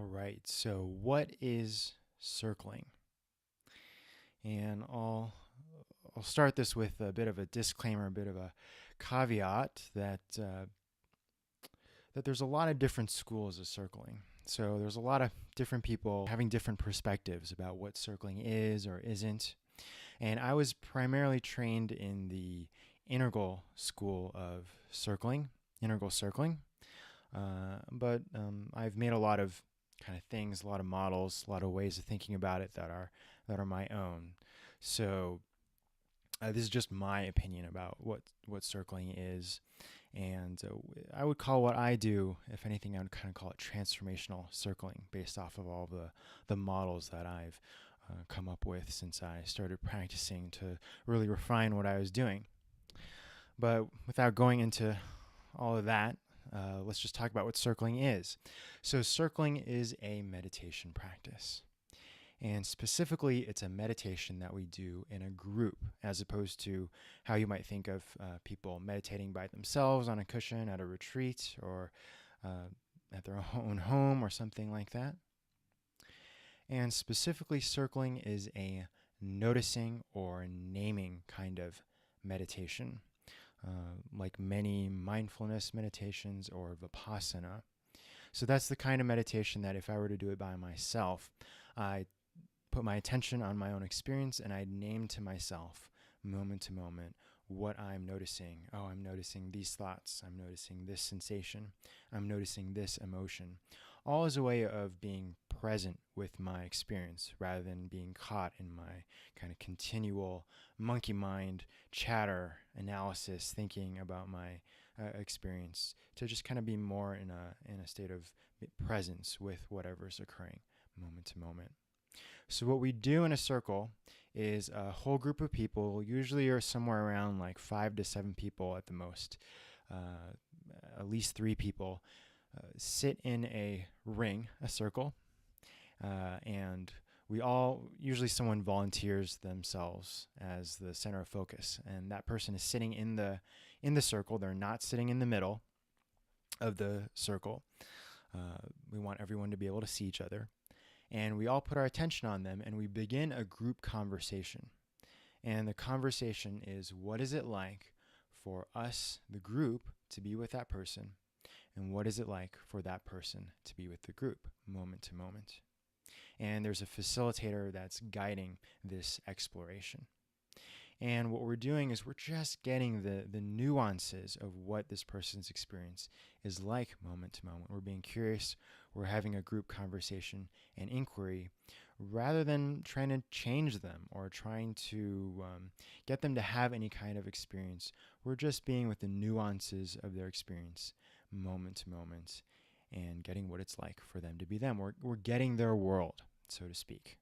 All right, so what is circling? And I'll start this with a bit of a disclaimer, a bit of a caveat that there's a lot of different schools of circling. So there's a lot of different people having different perspectives about what circling is or isn't. And I was primarily trained in the integral school of circling, integral circling. But I've made a lot of kind of things, a lot of models, a lot of ways of thinking about it that are my own. So this is just my opinion about what circling is, and I would call what I do, if anything, I would kind of call it transformational circling, based off of all the models that I've come up with since I started practicing to really refine what I was doing. But without going into all of that, let's just talk about what circling is. So, circling is a meditation practice. And specifically, it's a meditation that we do in a group, as opposed to how you might think of people meditating by themselves on a cushion at a retreat or uh, at their own home or something like that. And specifically, circling is a noticing or naming kind of meditation, like many mindfulness meditations or vipassana. So that's the kind of meditation that if I were to do it by myself, I put my attention on my own experience and I'd name to myself, moment to moment, what I'm noticing. Oh, I'm noticing these thoughts. I'm noticing this sensation. I'm noticing this emotion. All as a way of being present with my experience rather than being caught in my kind of continual monkey mind chatter analysis, thinking about my experience, to just kind of be more in a state of presence with whatever's occurring moment to moment. So what we do in a circle is a whole group of people, usually are somewhere around like 5 to 7 people at the most, at least 3 people, sit in a ring, a circle, and we all, usually someone volunteers themselves as the center of focus, and that person is sitting in the circle. They're not sitting in the middle of the circle. We want everyone to be able to see each other. And we all put our attention on them and we begin a group conversation. And the conversation is, what is it like for us, the group, to be with that person? And what is it like for that person to be with the group, moment to moment? And there's a facilitator that's guiding this exploration. And what we're doing is we're just getting the nuances of what this person's experience is like moment to moment. We're being curious. We're having a group conversation and inquiry rather than trying to change them or trying to get them to have any kind of experience. We're just being with the nuances of their experience moment to moment and getting what it's like for them to be them. We're getting their world, so to speak.